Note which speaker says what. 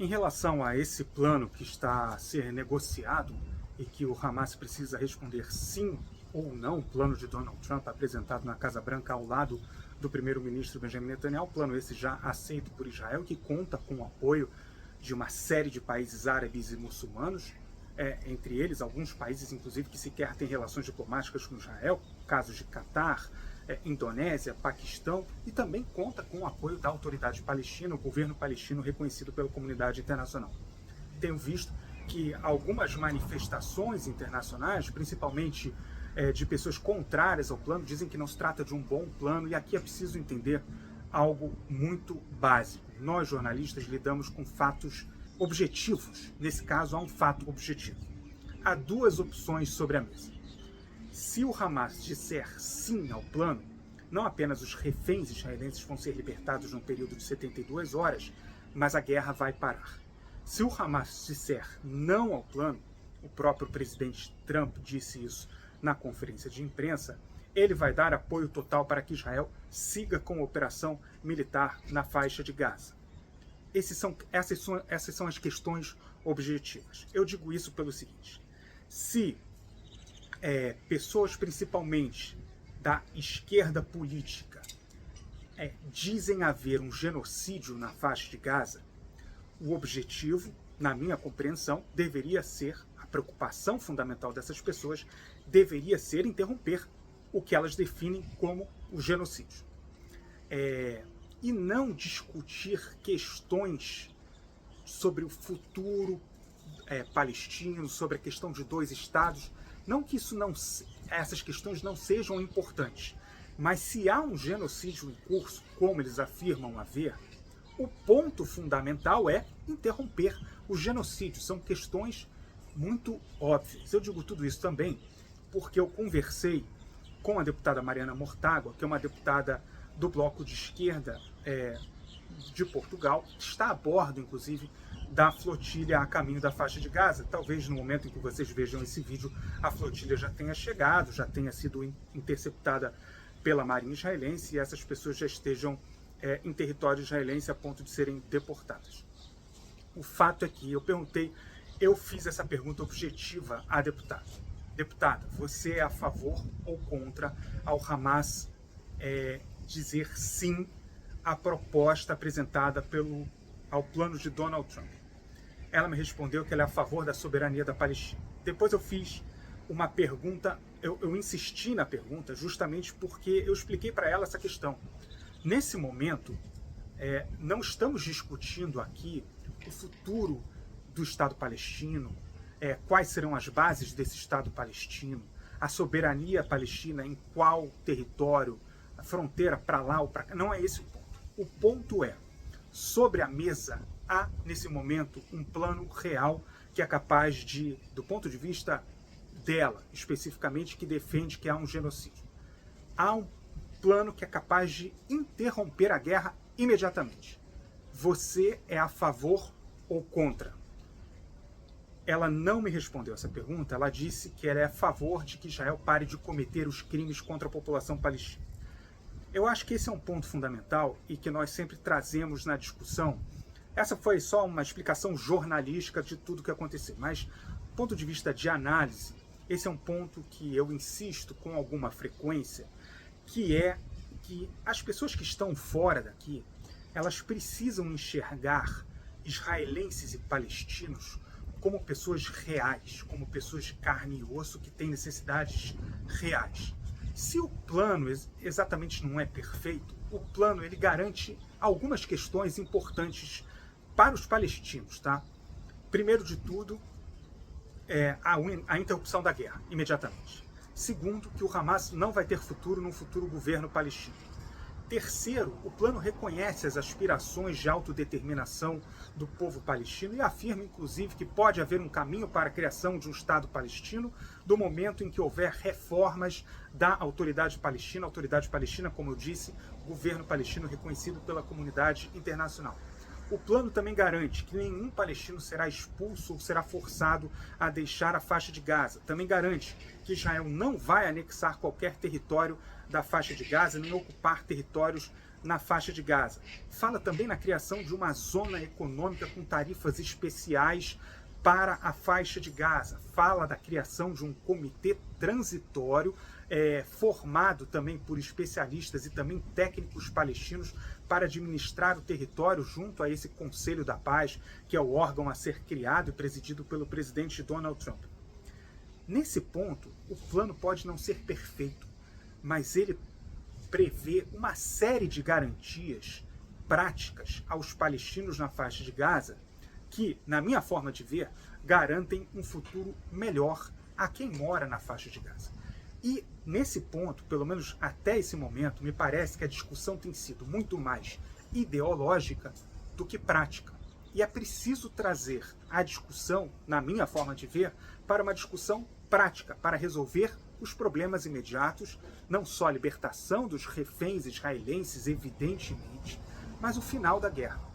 Speaker 1: Em relação a esse plano que está a ser negociado e que o Hamas precisa responder sim ou não, o plano de Donald Trump apresentado na Casa Branca ao lado do primeiro-ministro Benjamin Netanyahu, plano esse já aceito por Israel, que conta com o apoio de uma série de países árabes e muçulmanos, entre eles alguns países, inclusive, que sequer têm relações diplomáticas com Israel, casos de Catar, Indonésia, Paquistão, e também conta com o apoio da autoridade palestina, o governo palestino reconhecido pela comunidade internacional. Tenho visto que algumas manifestações internacionais, principalmente de pessoas contrárias ao plano, dizem que não se trata de um bom plano, e aqui é preciso entender algo muito básico. Nós, jornalistas, lidamos com fatos objetivos. Nesse caso, há um fato objetivo. Há duas opções sobre a mesa. Se o Hamas disser sim ao plano, não apenas os reféns israelenses vão ser libertados num período de 72 horas, mas a guerra vai parar. Se o Hamas disser não ao plano, o próprio presidente Trump disse isso na conferência de imprensa, ele vai dar apoio total para que Israel siga com a operação militar na faixa de Gaza. Essas são as questões objetivas. Eu digo isso pelo seguinte: se pessoas principalmente da esquerda política dizem haver um genocídio na faixa de Gaza, o objetivo, na minha compreensão, deveria ser, a preocupação fundamental dessas pessoas deveria ser interromper o que elas definem como o genocídio. E não discutir questões sobre o futuro palestino, sobre a questão de dois estados. Não que essas questões não sejam importantes, mas se há um genocídio em curso, como eles afirmam haver, o ponto fundamental é interromper o genocídio. São questões muito óbvias. Eu digo tudo isso também porque eu conversei com a deputada Mariana Mortágua, que é uma deputada do Bloco de Esquerda de Portugal, que está a bordo, inclusive, da flotilha a caminho da faixa de Gaza. Talvez no momento em que vocês vejam esse vídeo, a flotilha já tenha chegado, já tenha sido interceptada pela Marinha israelense e essas pessoas já estejam em território israelense a ponto de serem deportadas. O fato é que eu fiz essa pergunta objetiva à deputada. Deputada, você é a favor ou contra ao Hamas dizer sim à proposta apresentada ao plano de Donald Trump? Ela me respondeu que ela é a favor da soberania da Palestina. Depois eu fiz uma pergunta, eu insisti na pergunta justamente porque eu expliquei para ela essa questão. Nesse momento, não estamos discutindo aqui o futuro do Estado palestino, quais serão as bases desse Estado palestino, a soberania palestina em qual território, a fronteira para lá ou para cá. Não é esse o ponto. O ponto é, sobre a mesa, há nesse momento um plano real que é capaz de, do ponto de vista dela, especificamente, que defende que há um genocídio. Há um plano que é capaz de interromper a guerra imediatamente. Você é a favor ou contra? Ela não me respondeu essa pergunta, ela disse que ela é a favor de que Israel pare de cometer os crimes contra a população palestina. Eu acho que esse é um ponto fundamental e que nós sempre trazemos na discussão. Essa foi só uma explicação jornalística de tudo que aconteceu, mas do ponto de vista de análise, esse é um ponto que eu insisto com alguma frequência, que é que as pessoas que estão fora daqui, elas precisam enxergar israelenses e palestinos como pessoas reais, como pessoas de carne e osso que têm necessidades reais. Se o plano exatamente não é perfeito, o plano ele garante algumas questões importantes para os palestinos, tá? Primeiro de tudo, a interrupção da guerra, imediatamente. Segundo, que o Hamas não vai ter futuro num futuro governo palestino. Terceiro, o plano reconhece as aspirações de autodeterminação do povo palestino e afirma, inclusive, que pode haver um caminho para a criação de um Estado palestino do momento em que houver reformas da autoridade palestina, como eu disse, governo palestino reconhecido pela comunidade internacional. O plano também garante que nenhum palestino será expulso ou será forçado a deixar a faixa de Gaza. Também garante que Israel não vai anexar qualquer território da faixa de Gaza, nem ocupar territórios na faixa de Gaza. Fala também na criação de uma zona econômica com tarifas especiais para a faixa de Gaza. Fala da criação de um comitê transitório formado também por especialistas e também técnicos palestinos para administrar o território junto a esse Conselho da Paz, que é o órgão a ser criado e presidido pelo presidente Donald Trump. Nesse ponto, o plano pode não ser perfeito, mas ele prevê uma série de garantias práticas aos palestinos na faixa de Gaza que, na minha forma de ver, garantem um futuro melhor a quem mora na faixa de Gaza. E nesse ponto, pelo menos até esse momento, me parece que a discussão tem sido muito mais ideológica do que prática. E é preciso trazer a discussão, na minha forma de ver, para uma discussão prática, para resolver os problemas imediatos, não só a libertação dos reféns israelenses, evidentemente, mas o final da guerra.